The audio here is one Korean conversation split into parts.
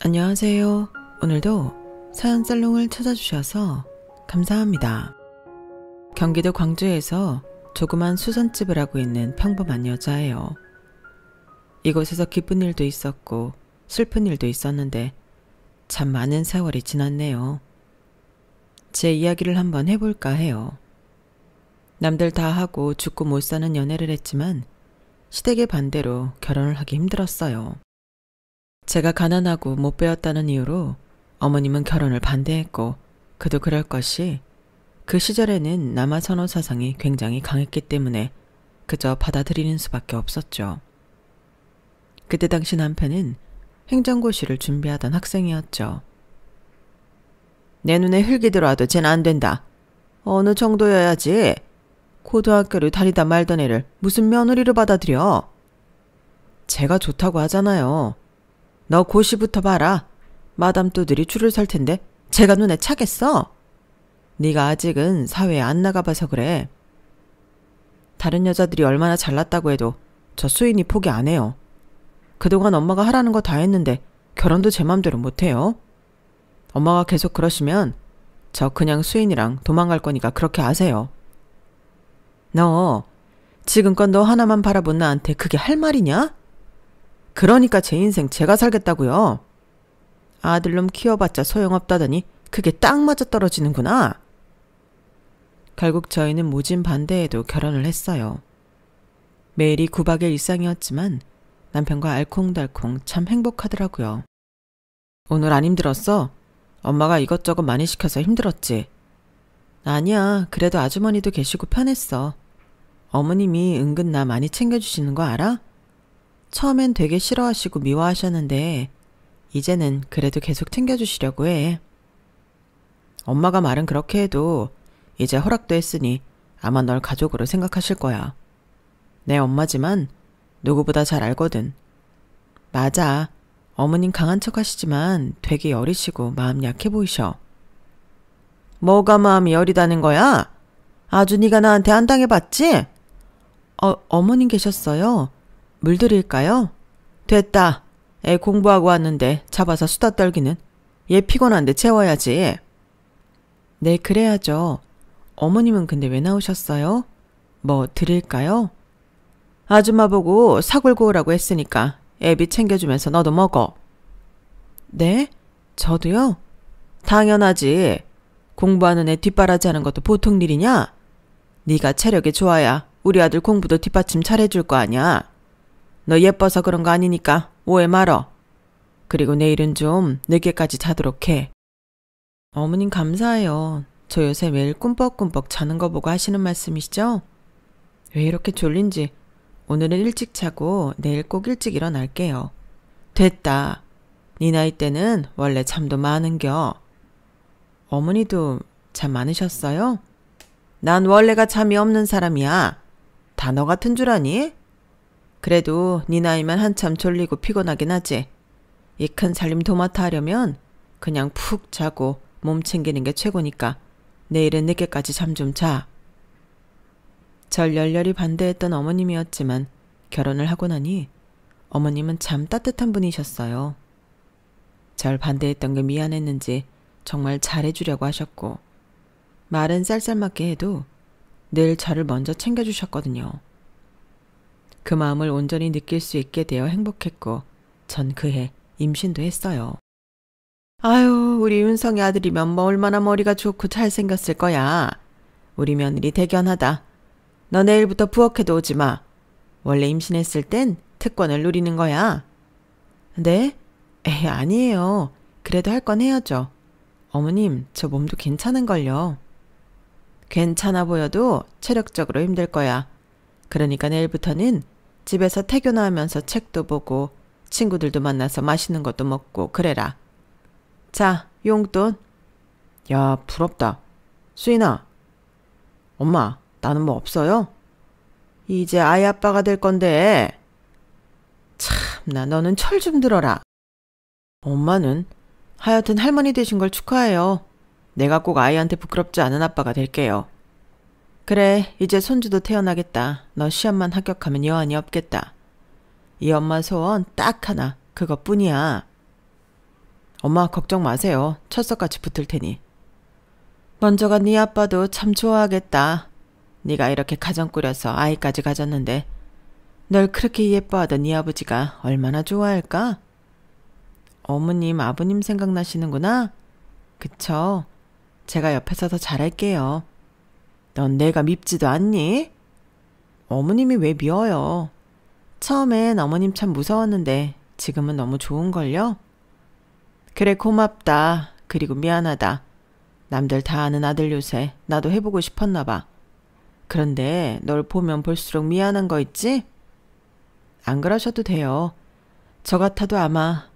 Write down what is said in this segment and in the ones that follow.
안녕하세요. 오늘도 사연 살롱을 찾아주셔서 감사합니다. 경기도 광주에서 조그만 수선집을 하고 있는 평범한 여자예요. 이곳에서 기쁜 일도 있었고 슬픈 일도 있었는데 참 많은 세월이 지났네요. 제 이야기를 한번 해볼까 해요. 남들 다 하고 죽고 못 사는 연애를 했지만 시댁의 반대로 결혼을 하기 힘들었어요. 제가 가난하고 못 배웠다는 이유로 어머님은 결혼을 반대했고 그도 그럴 것이 그 시절에는 남아 선호 사상이 굉장히 강했기 때문에 그저 받아들이는 수밖에 없었죠. 그때 당시 남편은 행정고시를 준비하던 학생이었죠. 내 눈에 흙이 들어와도 쟤는 안 된다. 어느 정도여야지. 고등학교를 다니다 말던 애를 무슨 며느리로 받아들여. 제가 좋다고 하잖아요. 너 고시부터 봐라. 마담 또들이 줄을 설 텐데 제가 눈에 차겠어? 네가 아직은 사회에 안 나가봐서 그래. 다른 여자들이 얼마나 잘났다고 해도 저 수인이 포기 안 해요. 그동안 엄마가 하라는 거 다 했는데 결혼도 제 맘대로 못해요. 엄마가 계속 그러시면 저 그냥 수인이랑 도망갈 거니까 그렇게 아세요. 너 지금껏 너 하나만 바라본 나한테 그게 할 말이냐? 그러니까 제 인생 제가 살겠다고요. 아들놈 키워봤자 소용없다더니 그게 딱 맞아 떨어지는구나. 결국 저희는 모진 반대에도 결혼을 했어요. 매일이 구박의 일상이었지만 남편과 알콩달콩 참 행복하더라고요. 오늘 안 힘들었어? 엄마가 이것저것 많이 시켜서 힘들었지? 아니야. 그래도 아주머니도 계시고 편했어. 어머님이 은근 나 많이 챙겨주시는 거 알아? 처음엔 되게 싫어하시고 미워하셨는데 이제는 그래도 계속 챙겨주시려고 해. 엄마가 말은 그렇게 해도 이제 허락도 했으니 아마 널 가족으로 생각하실 거야. 내 엄마지만 누구보다 잘 알거든. 맞아. 어머님 강한 척 하시지만 되게 여리시고 마음 약해 보이셔. 뭐가 마음이 여리다는 거야? 아주 네가 나한테 안 당해봤지? 어머님 계셨어요. 물 드릴까요? 됐다. 애 공부하고 왔는데 잡아서 수다 떨기는. 얘 피곤한데 채워야지. 네, 그래야죠. 어머님은 근데 왜 나오셨어요? 뭐 드릴까요? 아줌마 보고 사골 구우라고 했으니까 애비 챙겨주면서 너도 먹어. 네? 저도요? 당연하지. 공부하는 애 뒷바라지하는 것도 보통 일이냐? 네가 체력이 좋아야 우리 아들 공부도 뒷받침 잘해줄 거 아냐? 너 예뻐서 그런 거 아니니까 오해 말어. 그리고 내일은 좀 늦게까지 자도록 해. 어머님 감사해요. 저 요새 매일 꿈뻑꿈뻑 자는 거 보고 하시는 말씀이시죠? 왜 이렇게 졸린지 오늘은 일찍 자고 내일 꼭 일찍 일어날게요. 됐다. 네 나이 때는 원래 잠도 많은겨. 어머니도 잠 많으셨어요? 난 원래가 잠이 없는 사람이야. 다 너 같은 줄 아니? 그래도 네 나이면 한참 졸리고 피곤하긴 하지. 이 큰 살림 도맡아 하려면 그냥 푹 자고 몸 챙기는 게 최고니까 내일은 늦게까지 잠 좀 자. 절 열렬히 반대했던 어머님이었지만 결혼을 하고 나니 어머님은 참 따뜻한 분이셨어요. 절 반대했던 게 미안했는지 정말 잘해주려고 하셨고 말은 쌀쌀맞게 해도 늘 저를 먼저 챙겨주셨거든요. 그 마음을 온전히 느낄 수 있게 되어 행복했고 전 그해 임신도 했어요. 아유, 우리 윤성이 아들이면 뭐 얼마나 머리가 좋고 잘생겼을 거야. 우리 며느리 대견하다. 너 내일부터 부엌에도 오지 마. 원래 임신했을 땐 특권을 누리는 거야. 네? 에이, 아니에요. 그래도 할 건 해야죠. 어머님, 저 몸도 괜찮은걸요. 괜찮아 보여도 체력적으로 힘들 거야. 그러니까 내일부터는 집에서 태교나 하면서 책도 보고 친구들도 만나서 맛있는 것도 먹고 그래라. 자, 용돈. 야, 부럽다. 수인아. 엄마, 나는 뭐 없어요? 이제 아이 아빠가 될 건데. 참나, 너는 철 좀 들어라. 엄마는 하여튼 할머니 되신 걸 축하해요. 내가 꼭 아이한테 부끄럽지 않은 아빠가 될게요. 그래, 이제 손주도 태어나겠다. 너 시험만 합격하면 여한이 없겠다. 이 엄마 소원 딱 하나, 그것뿐이야. 엄마 걱정 마세요. 철석같이 붙을 테니. 먼저가 네 아빠도 참 좋아하겠다. 네가 이렇게 가정 꾸려서 아이까지 가졌는데 널 그렇게 예뻐하던 네 아버지가 얼마나 좋아할까? 어머님, 아버님 생각나시는구나? 그쵸? 제가 옆에서 더 잘할게요. 넌 내가 밉지도 않니? 어머님이 왜 미워요? 처음엔 어머님 참 무서웠는데 지금은 너무 좋은걸요? 그래, 고맙다. 그리고 미안하다. 남들 다 아는 아들 요새 나도 해보고 싶었나 봐. 그런데 널 보면 볼수록 미안한 거 있지? 안 그러셔도 돼요. 저 같아도 아마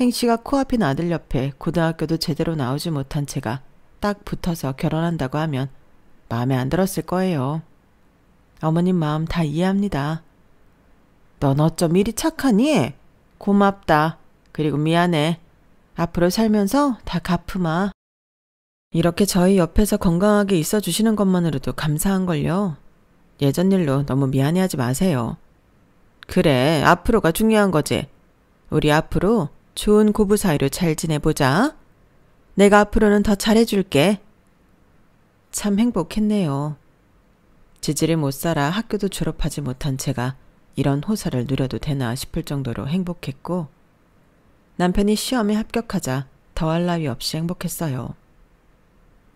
행씨가 코앞인 아들 옆에 고등학교도 제대로 나오지 못한 채가 딱 붙어서 결혼한다고 하면 마음에 안 들었을 거예요. 어머님 마음 다 이해합니다. 넌 어쩜 이리 착하니? 고맙다. 그리고 미안해. 앞으로 살면서 다 갚으마. 이렇게 저희 옆에서 건강하게 있어주시는 것만으로도 감사한걸요. 예전 일로 너무 미안해하지 마세요. 그래, 앞으로가 중요한 거지. 우리 앞으로 좋은 고부 사이로 잘 지내보자. 내가 앞으로는 더 잘해줄게. 참 행복했네요. 지지를 못 살아 학교도 졸업하지 못한 제가 이런 호사를 누려도 되나 싶을 정도로 행복했고, 남편이 시험에 합격하자 더할 나위 없이 행복했어요.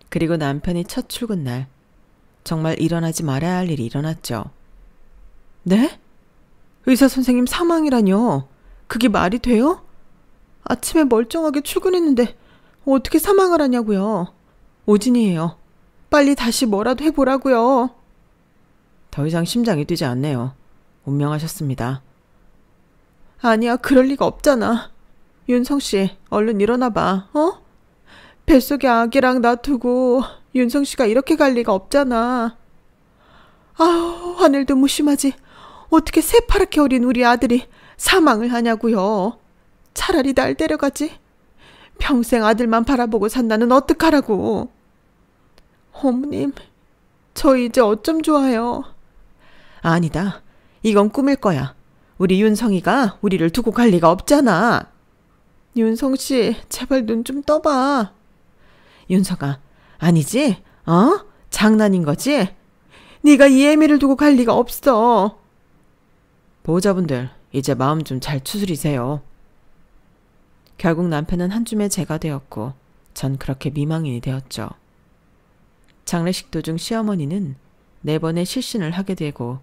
그리고 남편이 첫 출근 날 정말 일어나지 말아야 할 일이 일어났죠. 네? 의사 선생님 사망이라뇨? 그게 말이 돼요? 아침에 멀쩡하게 출근했는데 어떻게 사망을 하냐고요. 오진이에요. 빨리 다시 뭐라도 해보라고요. 더 이상 심장이 뛰지 않네요. 운명하셨습니다. 아니야, 그럴 리가 없잖아. 윤성씨, 얼른 일어나봐. 어? 뱃속에 아기랑 놔두고 윤성씨가 이렇게 갈 리가 없잖아. 아우, 하늘도 무심하지. 어떻게 새파랗게 어린 우리 아들이 사망을 하냐고요. 차라리 날 데려가지. 평생 아들만 바라보고 산다는 어떡하라고. 어머님, 저 이제 어쩜 좋아요. 아니다. 이건 꿈일 거야. 우리 윤성이가 우리를 두고 갈 리가 없잖아. 윤성씨, 제발 눈 좀 떠봐. 윤성아, 아니지? 어? 장난인 거지? 네가 이 애미를 두고 갈 리가 없어. 보호자분들, 이제 마음 좀 잘 추스리세요. 결국 남편은 한 줌의 재가 되었고 전 그렇게 미망인이 되었죠. 장례식 도중 시어머니는 4번의 실신을 하게 되고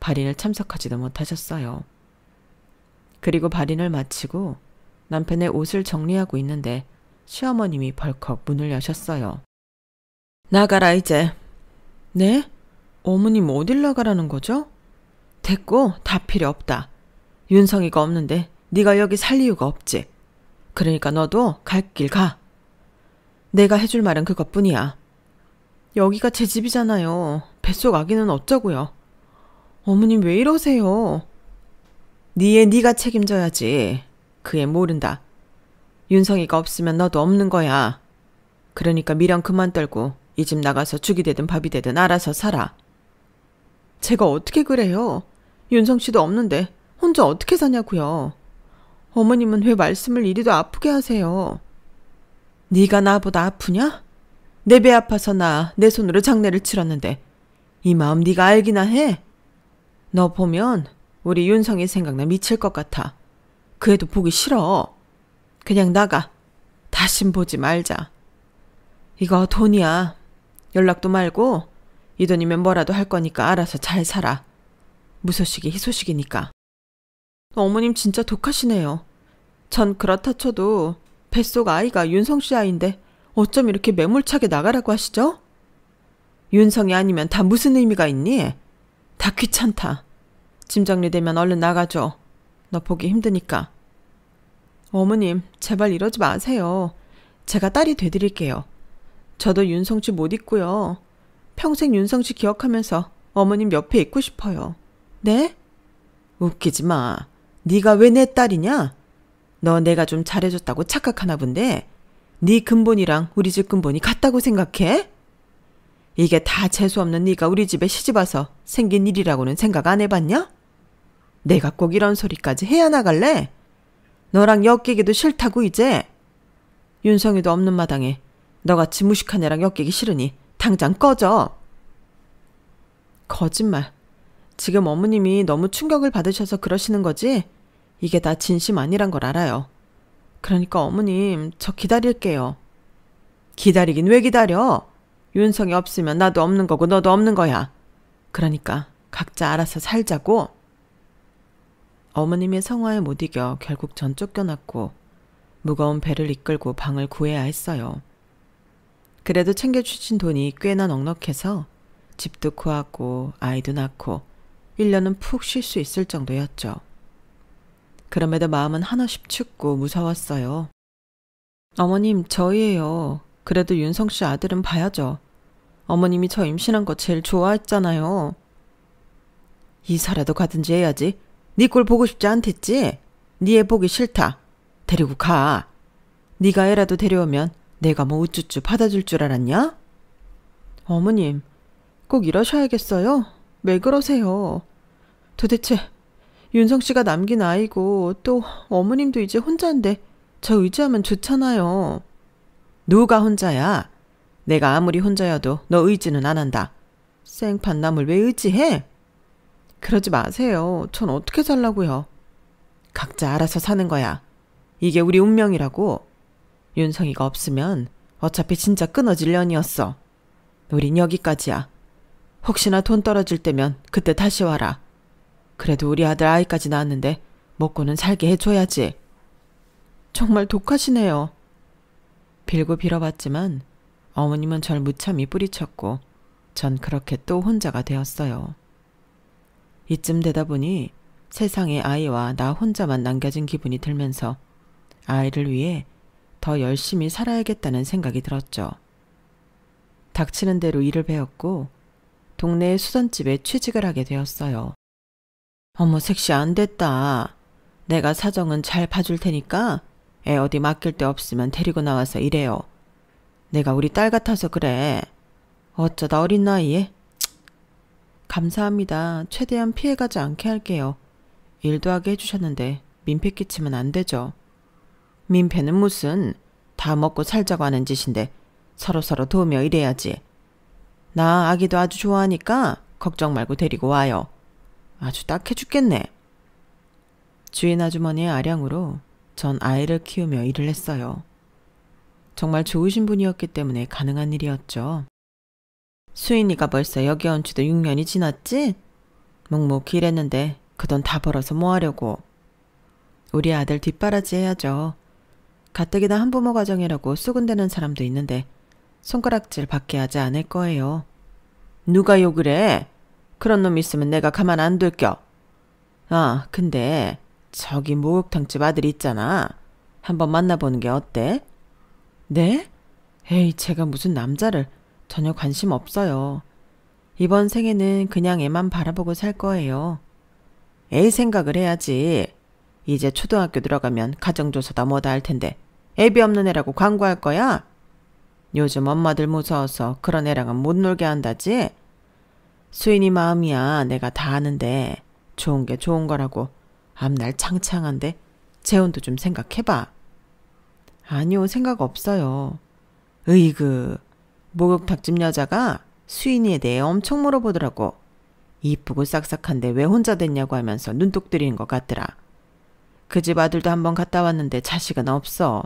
발인을 참석하지도 못하셨어요. 그리고 발인을 마치고 남편의 옷을 정리하고 있는데 시어머님이 벌컥 문을 여셨어요. 나가라 이제. 네? 어머님 어딜 나가라는 거죠? 됐고, 다 필요 없다. 윤성이가 없는데 네가 여기 살 이유가 없지. 그러니까 너도 갈 길 가. 내가 해줄 말은 그것뿐이야. 여기가 제 집이잖아요. 뱃속 아기는 어쩌고요. 어머님 왜 이러세요? 네 애 네가 책임져야지. 그 애 모른다. 윤성이가 없으면 너도 없는 거야. 그러니까 미련 그만 떨고 이 집 나가서 죽이 되든 밥이 되든 알아서 살아. 제가 어떻게 그래요? 윤성 씨도 없는데 혼자 어떻게 사냐고요. 어머님은 왜 말씀을 이리도 아프게 하세요? 네가 나보다 아프냐? 내 배 아파서 나 내 손으로 장례를 치렀는데 이 마음 네가 알기나 해? 너 보면 우리 윤성이 생각나 미칠 것 같아. 그 애도 보기 싫어. 그냥 나가. 다신 보지 말자. 이거 돈이야. 연락도 말고 이 돈이면 뭐라도 할 거니까 알아서 잘 살아. 무소식이 희소식이니까. 어머님 진짜 독하시네요. 전 그렇다 쳐도 뱃속 아이가 윤성 씨 아이인데 어쩜 이렇게 매몰차게 나가라고 하시죠? 윤성이 아니면 다 무슨 의미가 있니? 다 귀찮다. 짐 정리되면 얼른 나가줘. 너 보기 힘드니까. 어머님, 제발 이러지 마세요. 제가 딸이 돼드릴게요. 저도 윤성 씨 못 잊고요. 평생 윤성 씨 기억하면서 어머님 옆에 있고 싶어요. 네? 웃기지 마. 네가 왜 내 딸이냐? 너 내가 좀 잘해줬다고 착각하나 본데 네 근본이랑 우리 집 근본이 같다고 생각해? 이게 다 재수없는 네가 우리 집에 시집와서 생긴 일이라고는 생각 안 해봤냐? 내가 꼭 이런 소리까지 해야 나갈래? 너랑 엮이기도 싫다고 이제. 윤성이도 없는 마당에 너같이 무식한 애랑 엮이기 싫으니 당장 꺼져. 거짓말. 지금 어머님이 너무 충격을 받으셔서 그러시는 거지? 이게 다 진심 아니란 걸 알아요. 그러니까 어머님, 저 기다릴게요. 기다리긴 왜 기다려? 윤성이 없으면 나도 없는 거고 너도 없는 거야. 그러니까 각자 알아서 살자고. 어머님의 성화에 못 이겨 결국 전 쫓겨났고 무거운 배를 이끌고 방을 구해야 했어요. 그래도 챙겨주신 돈이 꽤나 넉넉해서 집도 구하고 아이도 낳고 1년은 푹 쉴 수 있을 정도였죠. 그럼에도 마음은 한없이 춥고 무서웠어요. 어머님, 저희예요. 그래도 윤성 씨 아들은 봐야죠. 어머님이 저 임신한 거 제일 좋아했잖아요. 이사라도 가든지 해야지. 네 꼴 보고 싶지 않댔지? 네 애 보기 싫다. 데리고 가. 네가 애라도 데려오면 내가 뭐 우쭈쭈 받아줄 줄 알았냐? 어머님, 꼭 이러셔야겠어요? 왜 그러세요? 도대체 윤성 씨가 남긴 아이고 또 어머님도 이제 혼자인데 저 의지하면 좋잖아요. 누가 혼자야? 내가 아무리 혼자여도 너 의지는 안 한다. 생판 남을 왜 의지해? 그러지 마세요. 전 어떻게 살라고요? 각자 알아서 사는 거야. 이게 우리 운명이라고. 윤성이가 없으면 어차피 진짜 끊어질 년이었어. 우린 여기까지야. 혹시나 돈 떨어질 때면 그때 다시 와라. 그래도 우리 아들 아이까지 낳았는데 먹고는 살게 해줘야지. 정말 독하시네요. 빌고 빌어봤지만 어머님은 절 무참히 뿌리쳤고 전 그렇게 또 혼자가 되었어요. 이쯤 되다 보니 세상에 아이와 나 혼자만 남겨진 기분이 들면서 아이를 위해 더 열심히 살아야겠다는 생각이 들었죠. 닥치는 대로 일을 배웠고 동네의 수선집에 취직을 하게 되었어요. 어머, 색시 안 됐다. 내가 사정은 잘 봐줄 테니까 애 어디 맡길 데 없으면 데리고 나와서 일해요. 내가 우리 딸 같아서 그래. 어쩌다 어린 나이에. 감사합니다. 최대한 피해가지 않게 할게요. 일도 하게 해주셨는데 민폐 끼치면 안 되죠. 민폐는 무슨. 다 먹고 살자고 하는 짓인데 서로서로 도우며 일해야지. 나 아기도 아주 좋아하니까 걱정 말고 데리고 와요. 아주 딱해 죽겠네. 주인 아주머니의 아량으로 전 아이를 키우며 일을 했어요. 정말 좋으신 분이었기 때문에 가능한 일이었죠. 수인이가 벌써 여기 온 지도 6년이 지났지? 묵묵히 일했는데 그 돈 다 벌어서 뭐 하려고. 우리 아들 뒷바라지 해야죠. 가뜩이나 한부모 가정이라고 수군대는 사람도 있는데 손가락질 받게 하지 않을 거예요. 누가 욕을 해? 그런 놈 있으면 내가 가만 안 둘겨. 아, 근데 저기 목욕탕집 아들 있잖아. 한번 만나보는 게 어때? 네? 에이, 제가 무슨 남자를. 전혀 관심 없어요. 이번 생에는 그냥 애만 바라보고 살 거예요. 애 생각을 해야지. 이제 초등학교 들어가면 가정조사다 뭐다 할 텐데 애비 없는 애라고 광고할 거야? 요즘 엄마들 무서워서 그런 애랑은 못 놀게 한다지? 수인이 마음이야 내가 다 아는데 좋은 게 좋은 거라고. 앞날 창창한데 재혼도 좀 생각해봐. 아니요, 생각 없어요. 으이그, 목욕탕집 여자가 수인이에 대해 엄청 물어보더라고. 이쁘고 싹싹한데 왜 혼자 됐냐고 하면서 눈독 들이는 것 같더라. 그 집 아들도 한번 갔다 왔는데 자식은 없어.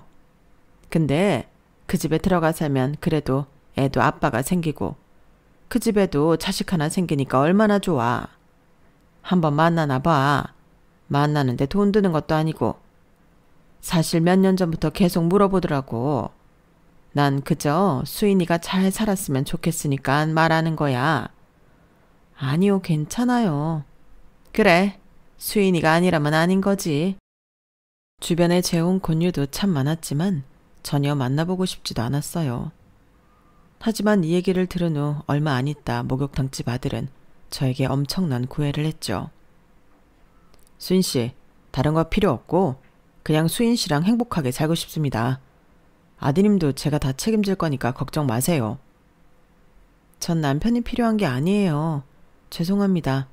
근데 그 집에 들어가 살면 그래도 애도 아빠가 생기고 그 집에도 자식 하나 생기니까 얼마나 좋아. 한번 만나나 봐. 만나는데 돈 드는 것도 아니고. 사실 몇 년 전부터 계속 물어보더라고. 난 그저 수인이가 잘 살았으면 좋겠으니까 말하는 거야. 아니요, 괜찮아요. 그래, 수인이가 아니라면 아닌 거지. 주변에 재혼 권유도 참 많았지만 전혀 만나보고 싶지도 않았어요. 하지만 이 얘기를 들은 후 얼마 안 있다 목욕탕집 아들은 저에게 엄청난 구애를 했죠. 수인 씨, 다른 거 필요 없고 그냥 수인 씨랑 행복하게 살고 싶습니다. 아드님도 제가 다 책임질 거니까 걱정 마세요. 전 남편이 필요한 게 아니에요. 죄송합니다.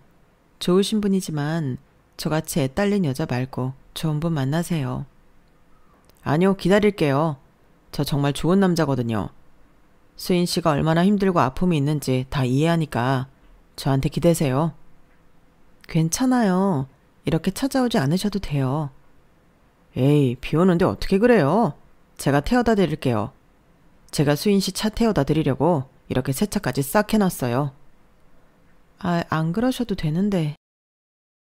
좋으신 분이지만 저같이 애 딸린 여자 말고 좋은 분 만나세요. 아니요, 기다릴게요. 저 정말 좋은 남자거든요. 수인 씨가 얼마나 힘들고 아픔이 있는지 다 이해하니까 저한테 기대세요. 괜찮아요. 이렇게 찾아오지 않으셔도 돼요. 에이, 비 오는데 어떻게 그래요? 제가 태워다 드릴게요. 제가 수인 씨 차 태워다 드리려고 이렇게 세차까지 싹 해놨어요. 안 그러셔도 되는데.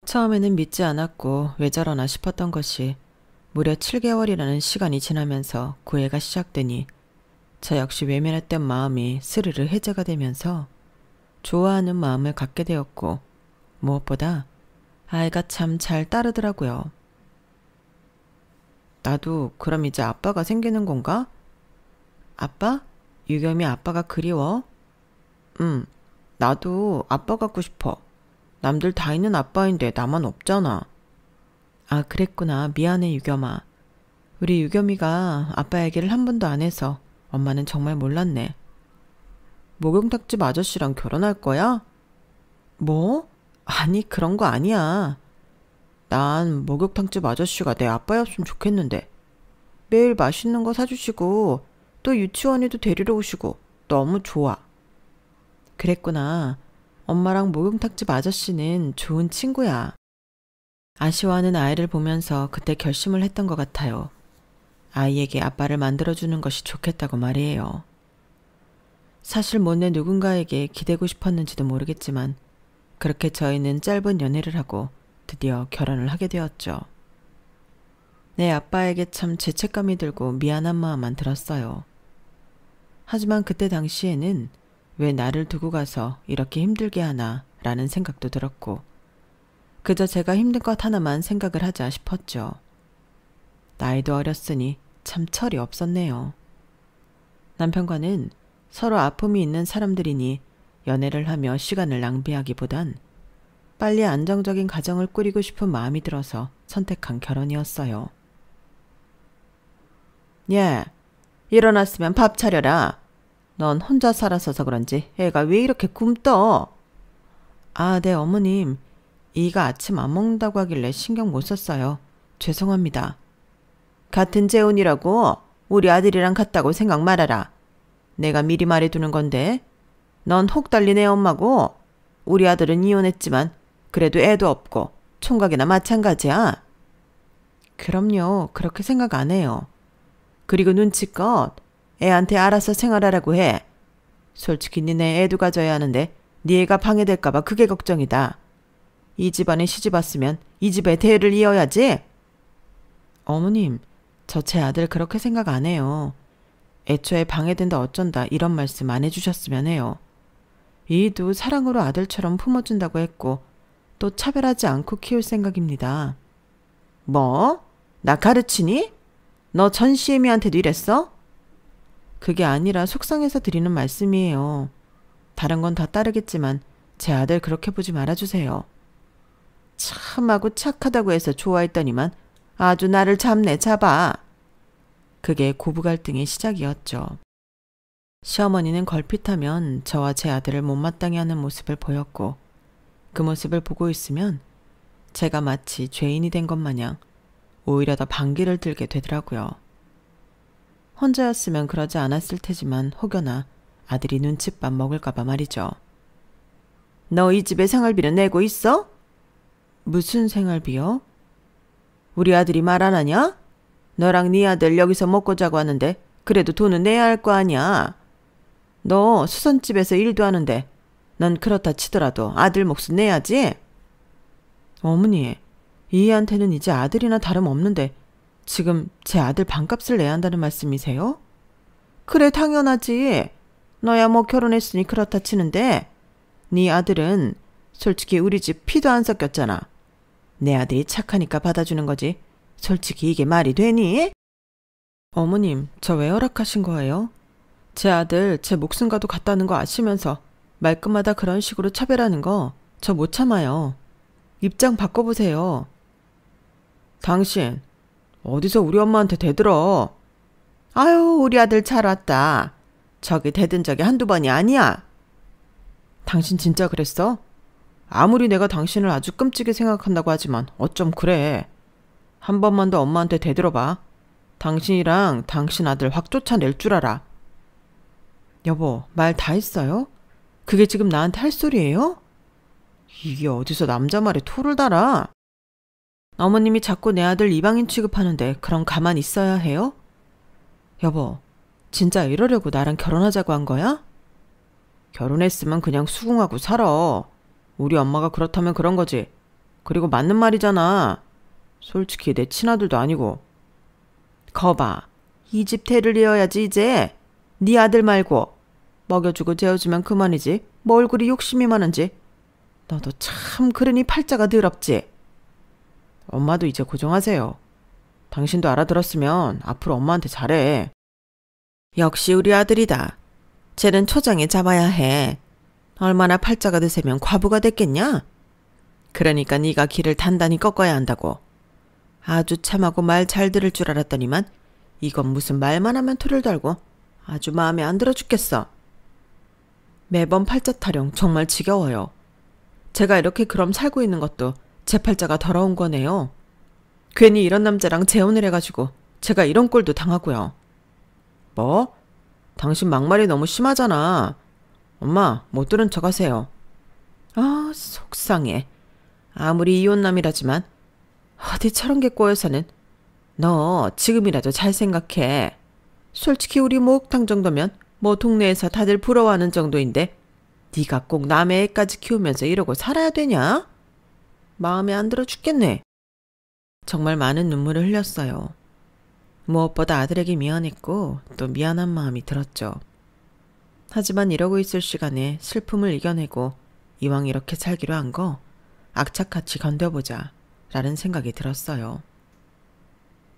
처음에는 믿지 않았고 왜 저러나 싶었던 것이 무려 7개월이라는 시간이 지나면서 구애가 시작되니 저 역시 외면했던 마음이 스르르 해제가 되면서 좋아하는 마음을 갖게 되었고 무엇보다 아이가 참 잘 따르더라고요. 나도 그럼 이제 아빠가 생기는 건가? 아빠? 유겸이 아빠가 그리워? 나도 아빠 갖고 싶어. 남들 다 있는 아빠인데 나만 없잖아. 아, 그랬구나. 미안해, 유겸아. 우리 유겸이가 아빠 얘기를 한 번도 안 해서 엄마는 정말 몰랐네. 목욕탕집 아저씨랑 결혼할 거야? 뭐? 아니, 그런 거 아니야. 난 목욕탕집 아저씨가 내 아빠였으면 좋겠는데. 매일 맛있는 거 사주시고 또 유치원에도 데리러 오시고 너무 좋아. 그랬구나. 엄마랑 목욕탕집 아저씨는 좋은 친구야. 아쉬워하는 아이를 보면서 그때 결심을 했던 것 같아요. 아이에게 아빠를 만들어주는 것이 좋겠다고 말이에요. 사실 못내 누군가에게 기대고 싶었는지도 모르겠지만 그렇게 저희는 짧은 연애를 하고 드디어 결혼을 하게 되었죠. 내 아빠에게 참 죄책감이 들고 미안한 마음만 들었어요. 하지만 그때 당시에는 왜 나를 두고 가서 이렇게 힘들게 하나 라는 생각도 들었고 그저 제가 힘든 것 하나만 생각을 하자 싶었죠. 나이도 어렸으니 참 철이 없었네요. 남편과는 서로 아픔이 있는 사람들이니 연애를 하며 시간을 낭비하기보단 빨리 안정적인 가정을 꾸리고 싶은 마음이 들어서 선택한 결혼이었어요. 예, 일어났으면 밥 차려라. 넌 혼자 살아서서 그런지 애가 왜 이렇게 굶떠? 아, 네, 어머님. 이가 아침 안 먹는다고 하길래 신경 못 썼어요. 죄송합니다. 같은 재혼이라고 우리 아들이랑 같다고 생각 말아라. 내가 미리 말해두는 건데 넌 혹 달린 애 엄마고 우리 아들은 이혼했지만 그래도 애도 없고 총각이나 마찬가지야. 그럼요. 그렇게 생각 안 해요. 그리고 눈치껏 애한테 알아서 생활하라고 해. 솔직히 니네 애도 가져야 하는데 네 애가 방해될까 봐 그게 걱정이다. 이 집안에 시집 왔으면 이 집의 대를 이어야지. 어머님, 저 제 아들 그렇게 생각 안 해요. 애초에 방해된다 어쩐다 이런 말씀 안 해주셨으면 해요. 이도 사랑으로 아들처럼 품어준다고 했고 또 차별하지 않고 키울 생각입니다. 뭐? 나 가르치니? 너 전시애미한테도 이랬어? 그게 아니라 속상해서 드리는 말씀이에요. 다른 건 다 따르겠지만 제 아들 그렇게 보지 말아주세요. 참하고 착하다고 해서 좋아했더니만 아주 나를 잡아. 그게 고부 갈등의 시작이었죠. 시어머니는 걸핏하면 저와 제 아들을 못마땅해 하는 모습을 보였고 그 모습을 보고 있으면 제가 마치 죄인이 된 것 마냥 오히려 더 반기를 들게 되더라고요. 혼자였으면 그러지 않았을 테지만 혹여나 아들이 눈칫밥 먹을까 봐 말이죠. 너 이 집에 생활비는 내고 있어? 무슨 생활비요? 우리 아들이 말 안 하냐? 너랑 네 아들 여기서 먹고 자고 하는데 그래도 돈은 내야 할 거 아니야. 너 수선집에서 일도 하는데 넌 그렇다 치더라도 아들 몫은 내야지. 어머니, 이 애한테는 이제 아들이나 다름없는데 지금 제 아들 반값을 내야 한다는 말씀이세요? 그래, 당연하지. 너야 뭐 결혼했으니 그렇다 치는데 네 아들은 솔직히 우리 집 피도 안 섞였잖아. 내 아들이 착하니까 받아주는 거지. 솔직히 이게 말이 되니? 어머님, 저 왜 허락하신 거예요? 제 아들 제 목숨과도 같다는 거 아시면서 말끝마다 그런 식으로 차별하는 거 저 못 참아요. 입장 바꿔보세요. 당신 어디서 우리 엄마한테 대들어. 아유, 우리 아들 잘 왔다. 저기 대든 적이 한두 번이 아니야. 당신 진짜 그랬어? 아무리 내가 당신을 아주 끔찍이 생각한다고 하지만 어쩜 그래. 한 번만 더 엄마한테 대들어봐. 당신이랑 당신 아들 확 쫓아낼 줄 알아. 여보, 말 다 했어요? 그게 지금 나한테 할 소리예요? 이게 어디서 남자 말에 토를 달아? 어머님이 자꾸 내 아들 이방인 취급하는데 그럼 가만히 있어야 해요? 여보, 진짜 이러려고 나랑 결혼하자고 한 거야? 결혼했으면 그냥 수긍하고 살아. 우리 엄마가 그렇다면 그런 거지. 그리고 맞는 말이잖아. 솔직히 내 친아들도 아니고. 거봐, 이 집 대를 이어야지 이제. 네 아들 말고. 먹여주고 재워주면 그만이지. 뭐 얼굴이 욕심이 많은지. 너도 참 그러니 팔자가 더럽지. 엄마도 이제 고정하세요. 당신도 알아들었으면 앞으로 엄마한테 잘해. 역시 우리 아들이다. 쟤는 초장에 잡아야 해. 얼마나 팔자가 드세면 과부가 됐겠냐? 그러니까 네가 길을 단단히 꺾어야 한다고. 아주 참하고 말 잘 들을 줄 알았더니만 이건 무슨 말만 하면 토를 달고 아주 마음에 안 들어 죽겠어. 매번 팔자 타령 정말 지겨워요. 제가 이렇게 그럼 살고 있는 것도 제 팔자가 더러운 거네요. 괜히 이런 남자랑 재혼을 해가지고 제가 이런 꼴도 당하고요. 뭐? 당신 막말이 너무 심하잖아. 엄마, 못 들은 척 하세요. 아, 속상해. 아무리 이혼남이라지만 어디 저런 게 꼬여서는. 너 지금이라도 잘 생각해. 솔직히 우리 목욕탕 정도면 뭐 동네에서 다들 부러워하는 정도인데 네가 꼭 남의 애까지 키우면서 이러고 살아야 되냐? 마음에 안 들어 죽겠네. 정말 많은 눈물을 흘렸어요. 무엇보다 아들에게 미안했고 또 미안한 마음이 들었죠. 하지만 이러고 있을 시간에 슬픔을 이겨내고 이왕 이렇게 살기로 한 거 악착같이 견뎌보자 라는 생각이 들었어요.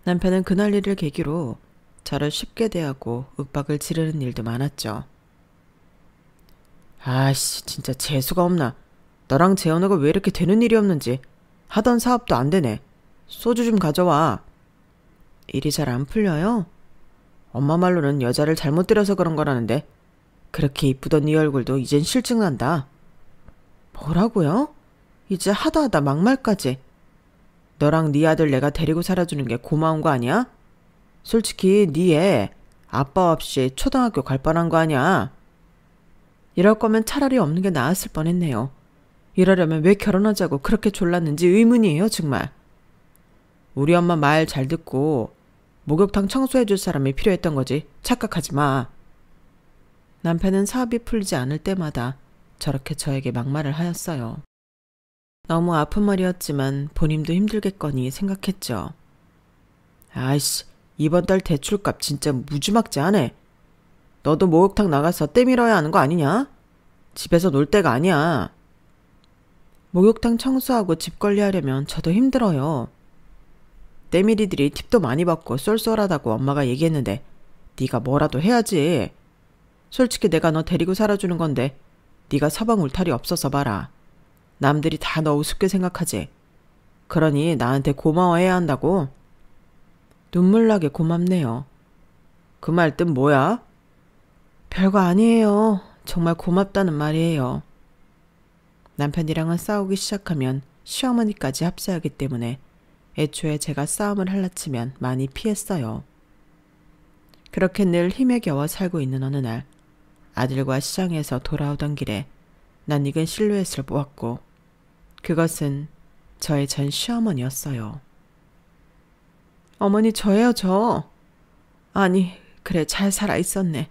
남편은 그날 일을 계기로 저를 쉽게 대하고 윽박을 지르는 일도 많았죠. 아씨, 진짜 재수가 없나. 너랑 재혼하고 왜 이렇게 되는 일이 없는지. 하던 사업도 안 되네. 소주 좀 가져와. 일이 잘 안 풀려요? 엄마 말로는 여자를 잘못 들여서 그런 거라는데 그렇게 이쁘던 네 얼굴도 이젠 실증난다. 뭐라고요? 이제 하다 하다 막말까지. 너랑 네 아들 내가 데리고 살아주는 게 고마운 거 아니야? 솔직히 네 애 아빠 없이 초등학교 갈 뻔한 거 아니야? 이럴 거면 차라리 없는 게 나았을 뻔했네요. 이러려면 왜 결혼하자고 그렇게 졸랐는지 의문이에요, 정말. 우리 엄마 말 잘 듣고 목욕탕 청소해줄 사람이 필요했던 거지. 착각하지 마. 남편은 사업이 풀리지 않을 때마다 저렇게 저에게 막말을 하였어요. 너무 아픈 말이었지만 본인도 힘들겠거니 생각했죠. 아이씨, 이번 달 대출값 진짜 무지막지하네. 너도 목욕탕 나가서 때 밀어야 하는 거 아니냐? 집에서 놀 때가 아니야. 목욕탕 청소하고 집 관리하려면 저도 힘들어요. 때밀이들이 팁도 많이 받고 쏠쏠하다고 엄마가 얘기했는데 네가 뭐라도 해야지. 솔직히 내가 너 데리고 살아주는 건데 네가 서방 울타리 없어서 봐라. 남들이 다 너 우습게 생각하지. 그러니 나한테 고마워해야 한다고. 눈물 나게 고맙네요. 그 말 뜻 뭐야? 별거 아니에요. 정말 고맙다는 말이에요. 남편이랑은 싸우기 시작하면 시어머니까지 합세하기 때문에 애초에 제가 싸움을 할라치면 많이 피했어요. 그렇게 늘 힘에 겨워 살고 있는 어느 날 아들과 시장에서 돌아오던 길에 낯익은 실루엣을 보았고 그것은 저의 전 시어머니였어요. 어머니, 저예요, 저. 아니, 그래, 잘 살아있었네.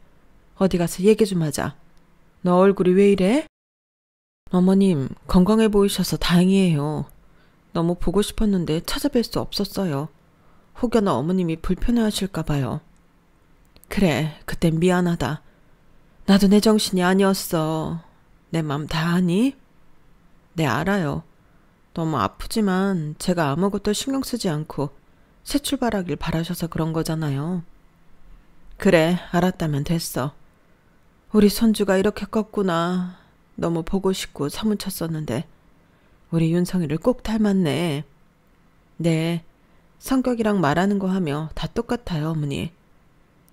어디 가서 얘기 좀 하자. 너 얼굴이 왜 이래? 어머님, 건강해 보이셔서 다행이에요. 너무 보고 싶었는데 찾아뵐 수 없었어요. 혹여나 어머님이 불편해하실까 봐요. 그래, 그땐 미안하다. 나도 내 정신이 아니었어. 내 맘 다 아니? 네, 알아요. 너무 아프지만 제가 아무것도 신경 쓰지 않고 새 출발하길 바라셔서 그런 거잖아요. 그래, 알았다면 됐어. 우리 손주가 이렇게 컸구나. 너무 보고 싶고 사무쳤었는데 우리 윤성이를 꼭 닮았네. 네, 성격이랑 말하는 거 하며 다 똑같아요, 어머니.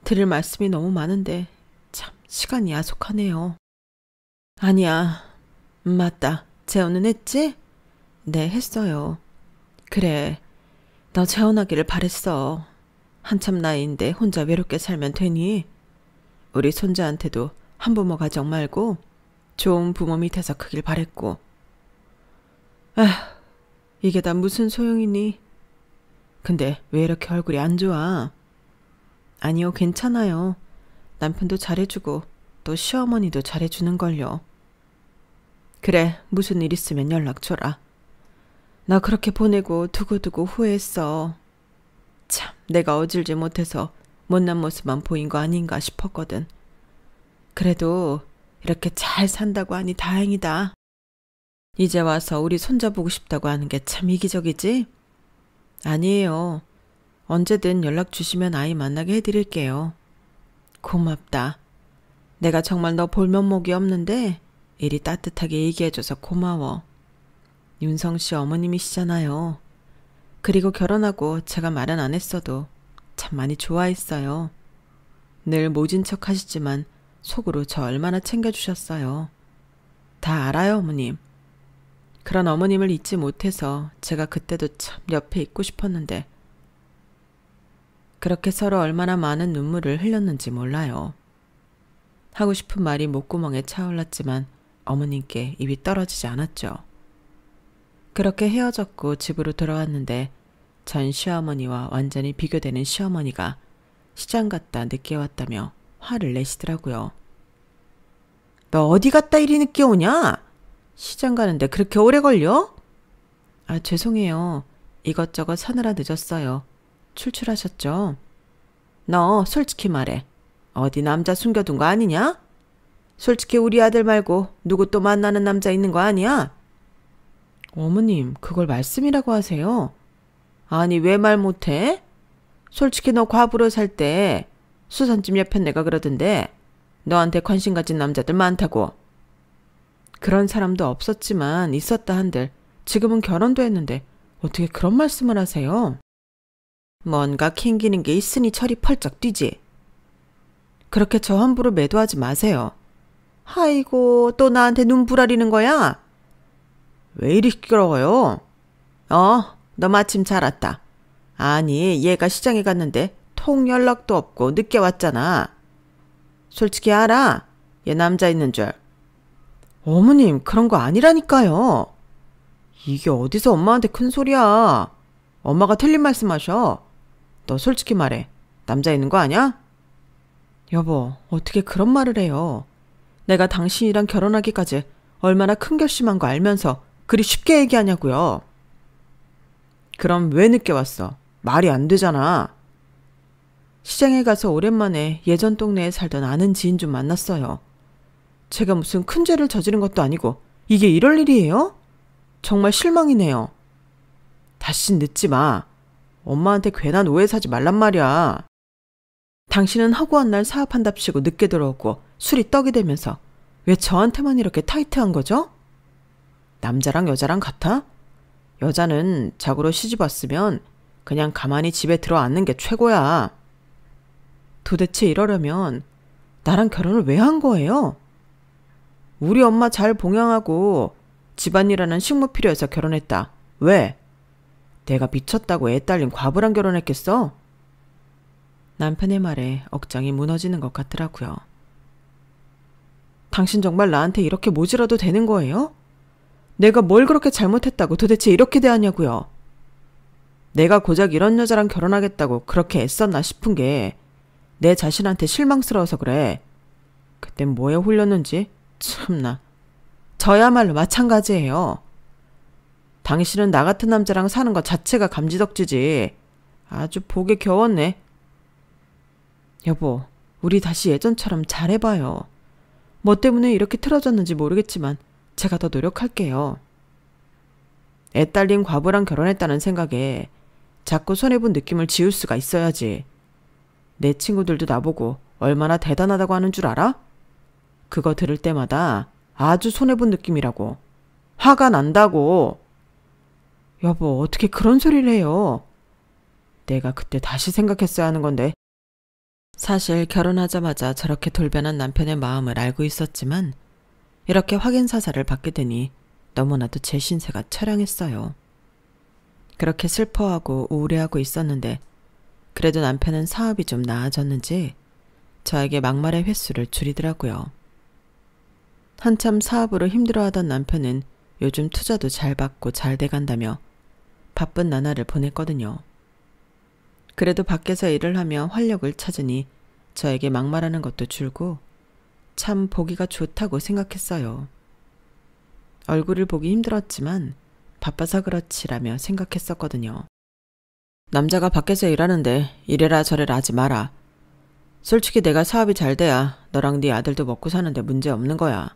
드릴 말씀이 너무 많은데 참 시간이 야속하네요. 아니야, 맞다. 재혼은 했지? 네, 했어요. 그래, 너 재혼하기를 바랬어. 한참 나이인데 혼자 외롭게 살면 되니? 우리 손자한테도 한부모 가정 말고 좋은 부모 밑에서 크길 바랬고. 에휴, 이게 다 무슨 소용이니? 근데 왜 이렇게 얼굴이 안 좋아? 아니요, 괜찮아요. 남편도 잘해주고 또 시어머니도 잘해주는걸요. 그래, 무슨 일 있으면 연락 줘라. 나 그렇게 보내고 두고두고 후회했어. 참, 내가 어질지 못해서 못난 모습만 보인 거 아닌가 싶었거든. 그래도 이렇게 잘 산다고 하니 다행이다. 이제 와서 우리 손자 보고 싶다고 하는 게 참 이기적이지? 아니에요. 언제든 연락 주시면 아이 만나게 해드릴게요. 고맙다. 내가 정말 너 볼 면목이 없는데 이리 따뜻하게 얘기해줘서 고마워. 윤성 씨 어머님이시잖아요. 그리고 결혼하고 제가 말은 안 했어도 참 많이 좋아했어요. 늘 모진 척 하시지만 속으로 저 얼마나 챙겨주셨어요. 다 알아요, 어머님. 그런 어머님을 잊지 못해서 제가 그때도 참 옆에 있고 싶었는데 그렇게 서로 얼마나 많은 눈물을 흘렸는지 몰라요. 하고 싶은 말이 목구멍에 차올랐지만 어머님께 입이 떨어지지 않았죠. 그렇게 헤어졌고 집으로 돌아왔는데 전 시어머니와 완전히 비교되는 시어머니가 시장 갔다 늦게 왔다며 화를 내시더라고요. 너 어디 갔다 이리 늦게 오냐? 시장 가는데 그렇게 오래 걸려? 아, 죄송해요. 이것저것 사느라 늦었어요. 출출하셨죠? 너 솔직히 말해. 어디 남자 숨겨둔 거 아니냐? 솔직히 우리 아들 말고 누구 또 만나는 남자 있는 거 아니야? 어머님, 그걸 말씀이라고 하세요? 아니, 왜 말 못해? 솔직히 너 과부로 살 때 수선집 옆에 내가 그러던데 너한테 관심 가진 남자들 많다고. 그런 사람도 없었지만 있었다 한들 지금은 결혼도 했는데 어떻게 그런 말씀을 하세요? 뭔가 캥기는 게 있으니 철이 펄쩍 뛰지. 그렇게 저 함부로 매도하지 마세요. 아이고, 또 나한테 눈 부라리는 거야? 왜 이리 시끄러워요? 너 마침 잘 왔다. 아니, 얘가 시장에 갔는데 통 연락도 없고 늦게 왔잖아. 솔직히 알아? 얘 남자 있는 줄. 어머님, 그런 거 아니라니까요. 이게 어디서 엄마한테 큰 소리야. 엄마가 틀린 말씀하셔. 너 솔직히 말해. 남자 있는 거 아니야? 여보, 어떻게 그런 말을 해요. 내가 당신이랑 결혼하기까지 얼마나 큰 결심한 거 알면서 그리 쉽게 얘기하냐고요. 그럼 왜 늦게 왔어? 말이 안 되잖아. 시장에 가서 오랜만에 예전 동네에 살던 아는 지인 좀 만났어요. 제가 무슨 큰 죄를 저지른 것도 아니고 이게 이럴 일이에요? 정말 실망이네요. 다시 늦지 마. 엄마한테 괜한 오해 사지 말란 말이야. 당신은 허구한 날 사업한답시고 늦게 들어오고 술이 떡이 되면서 왜 저한테만 이렇게 타이트한 거죠? 남자랑 여자랑 같아? 여자는 자고로 시집 왔으면 그냥 가만히 집에 들어앉는 게 최고야. 도대체 이러려면 나랑 결혼을 왜 한 거예요? 우리 엄마 잘 봉양하고 집안일하는 식모 필요해서 결혼했다. 왜? 내가 미쳤다고 애 딸린 과부랑 결혼했겠어? 남편의 말에 억장이 무너지는 것 같더라고요. 당신 정말 나한테 이렇게 모질어도 되는 거예요? 내가 뭘 그렇게 잘못했다고 도대체 이렇게 대하냐고요. 내가 고작 이런 여자랑 결혼하겠다고 그렇게 애썼나 싶은 게 내 자신한테 실망스러워서 그래. 그땐 뭐에 홀렸는지 참나. 저야말로 마찬가지예요. 당신은 나 같은 남자랑 사는 것 자체가 감지덕지지. 아주 복에 겨웠네. 여보, 우리 다시 예전처럼 잘해봐요. 뭐 때문에 이렇게 틀어졌는지 모르겠지만 제가 더 노력할게요. 애 딸린 과부랑 결혼했다는 생각에 자꾸 손해본 느낌을 지울 수가 있어야지. 내 친구들도 나보고 얼마나 대단하다고 하는 줄 알아? 그거 들을 때마다 아주 손해본 느낌이라고. 화가 난다고. 여보, 어떻게 그런 소리를 해요? 내가 그때 다시 생각했어야 하는 건데. 사실 결혼하자마자 저렇게 돌변한 남편의 마음을 알고 있었지만 이렇게 확인사살을 받게 되니 너무나도 제 신세가 처량했어요. 그렇게 슬퍼하고 우울해하고 있었는데 그래도 남편은 사업이 좀 나아졌는지 저에게 막말의 횟수를 줄이더라고요. 한참 사업으로 힘들어하던 남편은 요즘 투자도 잘 받고 잘 돼간다며 바쁜 나날을 보냈거든요. 그래도 밖에서 일을 하며 활력을 찾으니 저에게 막말하는 것도 줄고 참 보기가 좋다고 생각했어요. 얼굴을 보기 힘들었지만 바빠서 그렇지라며 생각했었거든요. 남자가 밖에서 일하는데 이래라 저래라 하지 마라. 솔직히 내가 사업이 잘 돼야 너랑 네 아들도 먹고 사는데 문제 없는 거야.